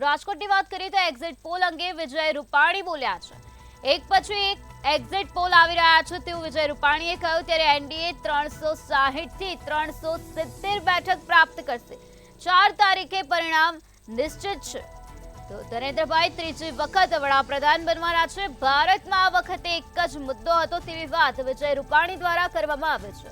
રાજકોટની વાત કરીએ તો એક્ઝિટ પોલ અંગે વિજય રૂપાણી બોલ્યા છે। એક પછી એક એક્ઝિટ પોલ આવી રહ્યા છે તેવું વિજય રૂપાણીએ કહ્યું। ત્યારે એનડીએ 360 થી 370 બેઠક પ્રાપ્ત કરશે। 4 તારીખે પરિણામ નિશ્ચિત છે। તો નરેન્દ્રભાઈ ત્રીજી વખત વડાપ્રધાન બનવાના છે। ભારતમાં આ વખતે એક જ મુદ્દો હતો તેવી વાત વિજય રૂપાણી દ્વારા કરવામાં આવે છે।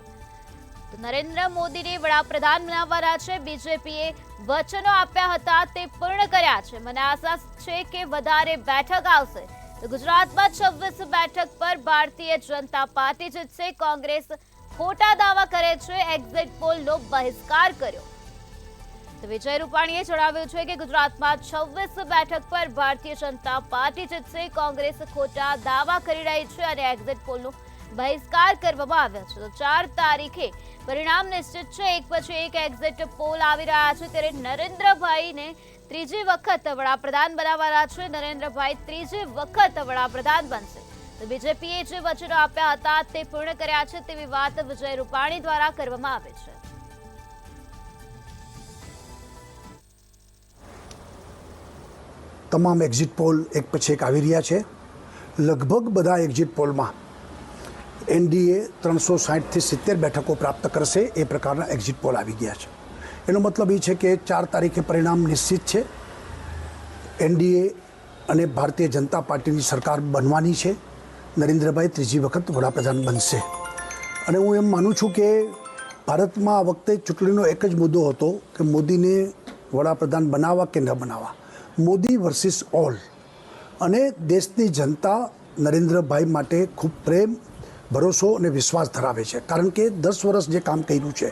તો નરેન્દ્ર મોદીને વડાપ્રધાન બનાવવાના છે। બીજેપીએ વચનો આપ્યા હતા તે પૂર્ણ કર્યા છે। મને આશા છે કે વધારે બેઠક આવશે। તો ગુજરાતમાં 26 બેઠક પર ભારતીય જનતા પાર્ટી જીતશે। કોંગ્રેસ ખોટા દાવા કરે છે, એક્ઝિટ પોલનો બહિષ્કાર કર્યો। તો વિજય રૂપાણીએ જણાવ્યું છે કે ગુજરાતમાં 26 બેઠક પર ભારતીય જનતા પાર્ટી જીતશે। કોંગ્રેસ ખોટા દાવા કરી રહી છે અને એક્ઝિટ પોલનો બહિષ્કાર કરવામાં આવ્યો છે। તો 4 તારીખે પરિણામ નિશ્ચિત છે। એક પછી એક એક્ઝિટ પોલ આવી રહ્યા છે। ત્યારે નરેન્દ્રભાઈને ત્રીજી વખત વડાપ્રધાન બનાવવાના છે। નરેન્દ્રભાઈ ત્રીજી વખત વડાપ્રધાન બનશે। તો બીજેપીએ જે વચનો આપ્યા હતા તે પૂર્ણ કર્યા છે તેવી વાત વિજય રૂપાણી દ્વારા કરવામાં આવે છે। તમામ એક્ઝિટ પોલ એક પછી એક આવી રહ્યા છે। લગભગ બધા એક્ઝિટ પોલમાં એનડીએ 360 થી 70 બેઠકો પ્રાપ્ત કરશે એ પ્રકારના એક્ઝિટ પોલ આવી ગયા છે। એનો મતલબ એ છે કે 4 તારીખે પરિણામ નિશ્ચિત છે। એનડીએ અને ભારતીય જનતા પાર્ટીની સરકાર બનવાની છે। નરેન્દ્રભાઈ ત્રીજી વખત વડાપ્રધાન બનશે અને હું એમ માનું છું કે ભારતમાં આ વખતે ચૂંટણીનો એક જ મુદ્દો હતો કે મોદીને વડાપ્રધાન બનાવવા કે ન બનાવવા। મોદી વર્સિસ ઓલ અને દેશની જનતા નરેન્દ્રભાઈ માટે ખૂબ પ્રેમ, ભરોસો અને વિશ્વાસ ધરાવે છે। કારણ કે 10 વર્ષ જે કામ કર્યું છે,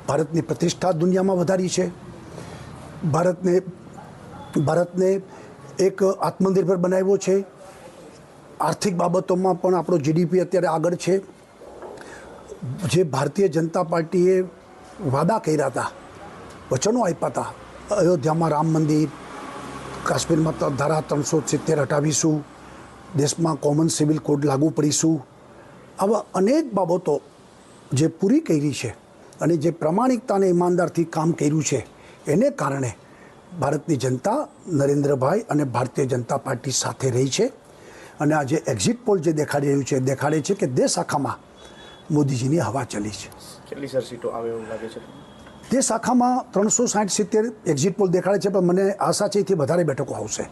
ભારતની પ્રતિષ્ઠા દુનિયામાં વધારી છે। ભારતને એક આત્મનિર્ભર બનાવ્યો છે। આર્થિક બાબતોમાં પણ આપણો જીડીપી અત્યારે આગળ છે। જે ભારતીય જનતા પાર્ટીએ વાદા કર્યા હતા, વચનો આપ્યા હતા, અયોધ્યામાં રામ મંદિર, કાશ્મીરમાં ધારા 370 હટાવીશું, દેશમાં કોમન સિવિલ કોડ લાગુ પડીશું, આવા અનેક બાબતો જે પૂરી કરી છે અને જે પ્રામાણિકતા અને ઈમાનદારથી કામ કર્યું છે એને કારણે ભારતની જનતા નરેન્દ્રભાઈ અને ભારતીય જનતા પાર્ટી સાથે રહી છે। અને આ જે એક્ઝિટ પોલ જે દેખાડી રહ્યું છે દેખાડે છે કે દેશ આખામાં મોદીજીની હવા ચલી છે। કેટલી સર સીટો આવે એવું લાગે છે? દેશ આખામાં 360-70 એક્ઝિટ પોલ દેખાડે છે, પણ મને આશા છે એથી વધારે બેઠકો આવશે।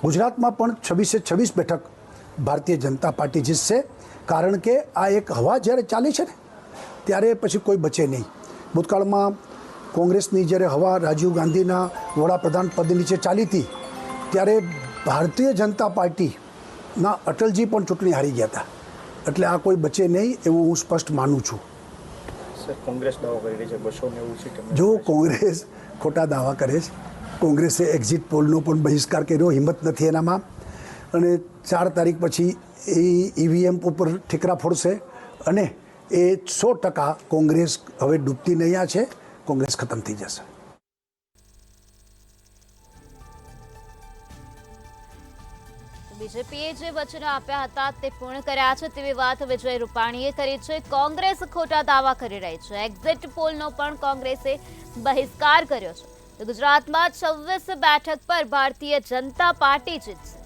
ગુજરાતમાં પણ 26 બેઠક ભારતીય જનતા પાર્ટી જીતશે। કારણ કે આ એક હવા જ્યારે ચાલી છે ને ત્યારે પછી કોઈ બચે નહીં। ભૂતકાળમાં કોંગ્રેસની જ્યારે હવા રાજીવ ગાંધીના વડાપ્રધાન પદ નીચે ચાલી હતી ત્યારે ભારતીય જનતા પાર્ટીના અટલજી પણ ચૂંટણી હારી ગયા હતા। એટલે આ કોઈ બચે નહીં એવું હું સ્પષ્ટ માનું છું। સર, કોંગ્રેસ દાવો કરી રહી છે 290 સીટ। જો કોંગ્રેસ ખોટા દાવા કરે છે, કોંગ્રેસે એક્ઝિટ પોલનો પણ બહિષ્કાર કર્યો, હિંમત નથી એનામાં। અને 4 તારીખ પછી એ ઈવીએમ ઉપર ઠીકરા ફોડશે અને એ 100% કોંગ્રેસ હવે ડૂબતી નહીં છે, કોંગ્રેસ ખતમ થઈ જશે। બીજેપીએ જે વચનો આપ્યા હતા તે પૂર્ણ કર્યા છે તેવી વાત વિજય રૂપાણીએ કરી છે। કોંગ્રેસ ખોટા દાવા કરી રહી છે, એક્ઝિટ પોલનો પણ કોંગ્રેસે બહિષ્કાર કર્યો છે। તો ગુજરાતમાં 26 બેઠક પર ભારતીય જનતા પાર્ટી જીતશે।